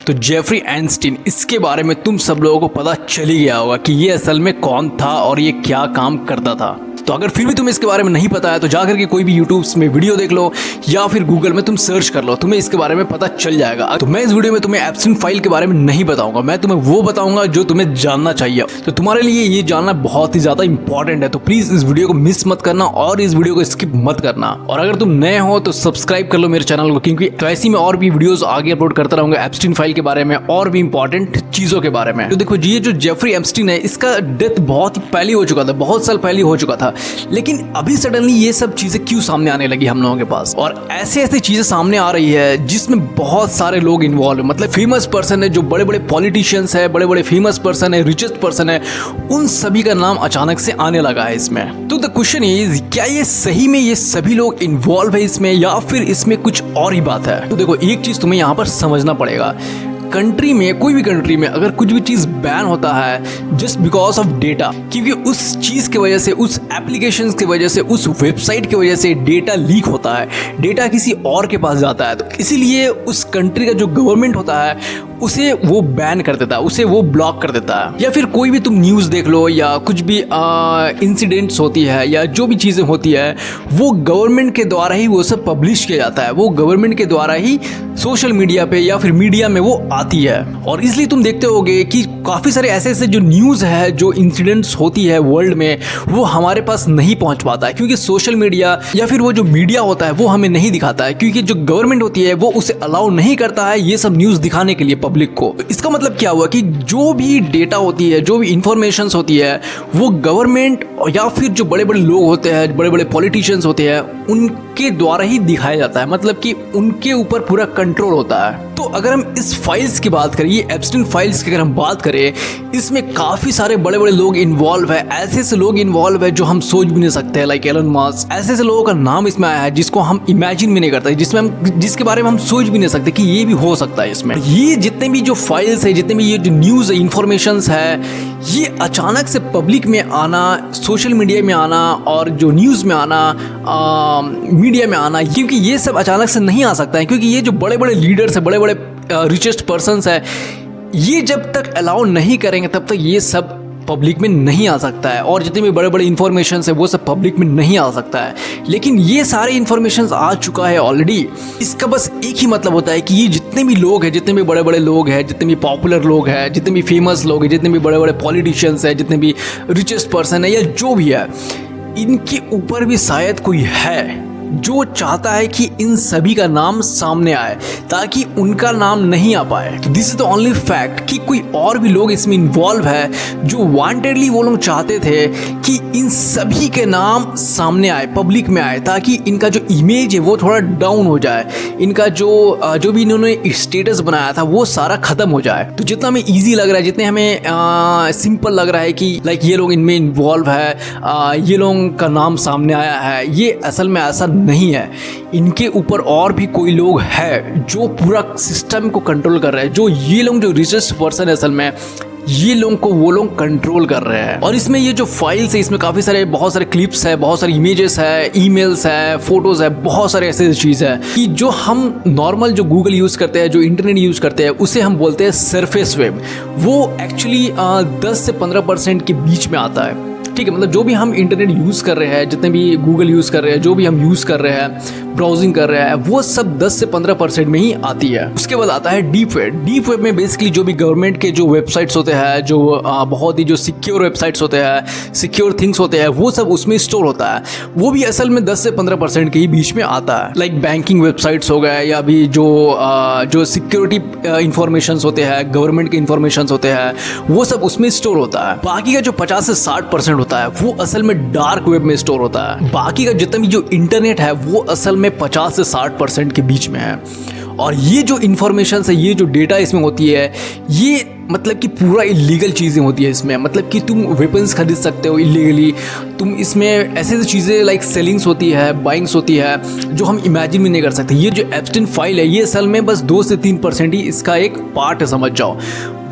तो जेफरी एनस्टीन, इसके बारे में तुम सब लोगों को पता चल ही गया होगा कि ये असल में कौन था और ये क्या काम करता था। तो अगर फिर भी तुम्हें इसके बारे में नहीं पता है तो जाकर के कोई भी यूट्यूब में वीडियो देख लो या फिर गूगल में तुम सर्च कर लो, तुम्हें इसके बारे में पता चल जाएगा। तो मैं इस वीडियो में तुम्हें एप्स्टीन फाइल के बारे में नहीं बताऊंगा, मैं तुम्हें वो बताऊंगा जो तुम्हें जानना चाहिए। तो तुम्हारे लिए ये जानना बहुत ही ज्यादा इंपॉर्टेंट है, तो प्लीज इस वीडियो को मिस मत करना और इस वीडियो को स्किप मत करना। और अगर तुम नए हो तो सब्सक्राइब कर लो मेरे चैनल को, क्योंकि तो ऐसी में और भी वीडियोस आगे अपलोड करता रहूंगा एप्स्टीन फाइल के बारे में और भी इंपॉर्टेंट चीजों के बारे में। तो देखो ये जो जेफरी एप्स्टीन है, इसका डेथ बहुत ही पहले हो चुका था, बहुत साल पहले हो चुका था, लेकिन अभी सडनली ये सब चीजें क्यों सामने आने लगी हम लोगों के पास। और ऐसे ऐसे चीजें सामने आ रही है जिसमें बहुत सारे लोग इन्वॉल्व है, मतलब फेमस पर्सन है, जो बड़े बड़े पॉलिटिशियंस है, बड़े बड़े फेमस पर्सन है, रिचेस्ट पर्सन है, उन सभी का नाम अचानक से आने लगा है इसमें। तो द क्वेश्चन इज, क्या ये सही में ये सभी लोग इन्वॉल्व है इसमें या फिर इसमें कुछ और ही बात है। तो देखो एक चीज तुम्हें यहाँ पर समझना पड़ेगा, कंट्री में, कोई भी कंट्री में अगर कुछ भी चीज बैन होता है जस्ट बिकॉज ऑफ डेटा, क्योंकि उस चीज की वजह से, उस एप्लीकेशंस की वजह से, उस वेबसाइट की वजह से डेटा लीक होता है, डेटा किसी और के पास जाता है, तो इसीलिए उस कंट्री का जो गवर्नमेंट होता है उसे वो बैन कर देता है, उसे वो ब्लॉक कर देता है। या फिर कोई भी तुम न्यूज देख लो या कुछ भी इंसिडेंट्स होती है या जो भी चीजें होती है वो गवर्नमेंट के द्वारा ही वो सब पब्लिश किया जाता है, वो गवर्नमेंट के द्वारा ही सोशल मीडिया पे या फिर मीडिया में वो आती है। और इसलिए तुम देखते होगे कि काफी सारे ऐसे ऐसे जो न्यूज है, जो इंसिडेंट्स होती है वर्ल्ड में, वो हमारे पास नहीं पहुंच पाता है, क्योंकि सोशल मीडिया या फिर वो जो मीडिया होता है वो हमें नहीं दिखाता है, क्योंकि जो गवर्नमेंट होती है वो उसे अलाउ नहीं करता है ये सब न्यूज दिखाने के लिए पब्लिक को। इसका मतलब क्या हुआ कि जो भी डेटा होती है, जो भी इंफॉर्मेशन होती है, वो गवर्नमेंट या फिर जो बड़े बड़े लोग होते हैं, बड़े बड़े पॉलिटिशियंस होते हैं, उनके द्वारा ही दिखाया जाता है, मतलब कि उनके ऊपर पूरा कंट्रोल होता है। तो अगर हम इस फाइल्स की बात करें, ये एप्स्टीन फाइल्स की अगर हम बात करें, इसमें काफी सारे बड़े बड़े लोग इन्वॉल्व है, ऐसे ऐसे लोग इन्वॉल्व है जो हम सोच भी नहीं सकते, लाइक एलन मस्क, ऐसे ऐसे लोगों का नाम इसमें आया है जिसको हम इमेजिन भी नहीं करते, जिसके बारे में हम सोच भी नहीं सकते कि ये भी हो सकता है इसमें। ये जितने भी जो फाइल्स है, जितने भी ये जो न्यूज इंफॉर्मेशन है, ये अचानक से पब्लिक में आना, सोशल मीडिया में आना और जो न्यूज में आना, मीडिया में आना, क्योंकि ये सब अचानक से नहीं आ सकता है, क्योंकि ये जो बड़े बड़े लीडर्स है, बड़े बड़े रिचेस्ट पर्सन्स है, ये जब तक अलाउ नहीं करेंगे तब तक ये सब पब्लिक में नहीं आ सकता है, और जितने भी बड़े बड़े इंफॉर्मेशन है वो सब पब्लिक में नहीं आ सकता है। लेकिन ये सारे इंफॉर्मेशन आ चुका है ऑलरेडी। इसका बस एक ही मतलब होता है कि ये जितने भी लोग हैं, जितने भी बड़े बड़े लोग हैं, जितने भी पॉपुलर लोग हैं, जितने भी फेमस लोग हैं, जितने भी बड़े बड़े पॉलिटिशियंस हैं, जितने भी रिचेस्ट पर्सन है या जो भी है, इनके ऊपर भी शायद कोई है जो चाहता है कि इन सभी का नाम सामने आए ताकि उनका नाम नहीं आ पाए। तो this is the only fact कि कोई और भी लोग इसमें इन्वॉल्व है, जो वांटेडली वो लोग चाहते थे कि इन सभी के नाम सामने आए, पब्लिक में आए, ताकि इनका जो इमेज है वो थोड़ा डाउन हो जाए, इनका जो भी इन्होंने स्टेटस बनाया था वो सारा खत्म हो जाए। तो जितना हमें ईजी लग रहा है, जितने हमें सिंपल लग रहा है कि लाइक ये लोग इनमें इन्वॉल्व है, ये लोगों का नाम सामने आया है, ये असल में ऐसा नहीं है। इनके ऊपर और भी कोई लोग है जो पूरा सिस्टम को कंट्रोल कर रहे हैं, जो ये लोग जो रिचेस्ट पर्सन है असल में, ये लोगों को वो लोग कंट्रोल कर रहे हैं। और इसमें ये जो फाइल्स है, इसमें काफी सारे, बहुत सारे क्लिप्स है, बहुत सारे इमेजेस है, ईमेल्स है, फोटोज है, बहुत सारे ऐसे चीज है कि जो हम नॉर्मल जो गूगल यूज करते हैं, जो इंटरनेट यूज करते हैं, उसे हम बोलते हैं सरफेस वेब। वो एक्चुअली 10 से 15% के बीच में आता है, ठीक है। मतलब जो भी हम इंटरनेट यूज़ कर रहे हैं, जितने भी गूगल यूज़ कर रहे हैं, जो भी हम यूज़ कर रहे हैं, ब्राउजिंग कर रहे हैं, वो सब 10 से 15% में ही आती है। उसके बाद आता है डीप वेब। डीप वेब में बेसिकली जो भी गवर्नमेंट के जो वेबसाइट्स होते हैं, जो बहुत ही जो सिक्योर वेबसाइट्स होते हैं, सिक्योर थिंग्स होते हैं, वो सब उसमें स्टोर होता है। वो भी असल में 10 से 15% के ही बीच में आता है। लाइक बैंकिंग वेबसाइट्स हो गए या भी जो सिक्योरिटी इंफॉर्मेशन होते हैं, गवर्नमेंट के इंफॉर्मेशन होते हैं, वो सब उसमें स्टोर होता है। बाकी का जो 50 से 60% होता है वो असल में डार्क वेब में स्टोर होता है। बाकी का जितना भी जो इंटरनेट है वो असल में 50 से 60% के बीच में है। और ये जो इंफॉर्मेशन है, ये जो डेटा इसमें होती है, ये मतलब कि पूरा इलीगल चीज़ें होती है इसमें। मतलब कि तुम वेपन्स खरीद सकते हो इलीगली, तुम इसमें ऐसे ऐसी चीज़ें लाइक सेलिंग्स होती है, बाइंग्स होती है, जो हम इमेजिन भी नहीं कर सकते। ये जो एप्स्टीन फाइल है, ये असल में बस 2 से 3% ही इसका एक पार्ट है, समझ जाओ।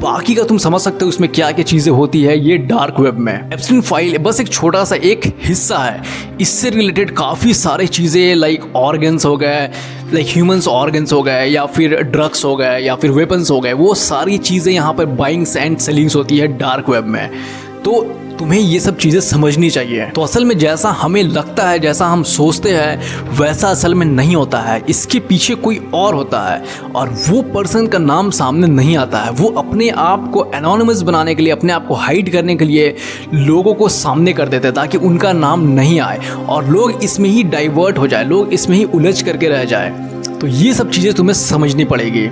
बाकी का तुम समझ सकते हो उसमें क्या क्या चीज़ें होती है ये डार्क वेब में। एप्स्टीन फाइल बस एक छोटा सा एक हिस्सा है, इससे रिलेटेड काफ़ी सारी चीज़ें लाइक ऑर्गन्स हो गए, लाइक ह्यूमंस ऑर्गन्स हो गए या फिर ड्रग्स हो गए या फिर वेपन्स हो गए, वो सारी चीज़ें यहाँ पर बाइंग्स एंड सेलिंग्स होती है डार्क वेब में। तो तुम्हें ये सब चीज़ें समझनी चाहिए। तो असल में जैसा हमें लगता है, जैसा हम सोचते हैं, वैसा असल में नहीं होता है। इसके पीछे कोई और होता है और वो पर्सन का नाम सामने नहीं आता है। वो अपने आप को एनोनिमस बनाने के लिए, अपने आप को हाइड करने के लिए लोगों को सामने कर देते हैं ताकि उनका नाम नहीं आए और लोग इसमें ही डाइवर्ट हो जाए, लोग इसमें ही उलझ करके रह जाए। तो ये सब चीज़ें तुम्हें समझनी पड़ेगी।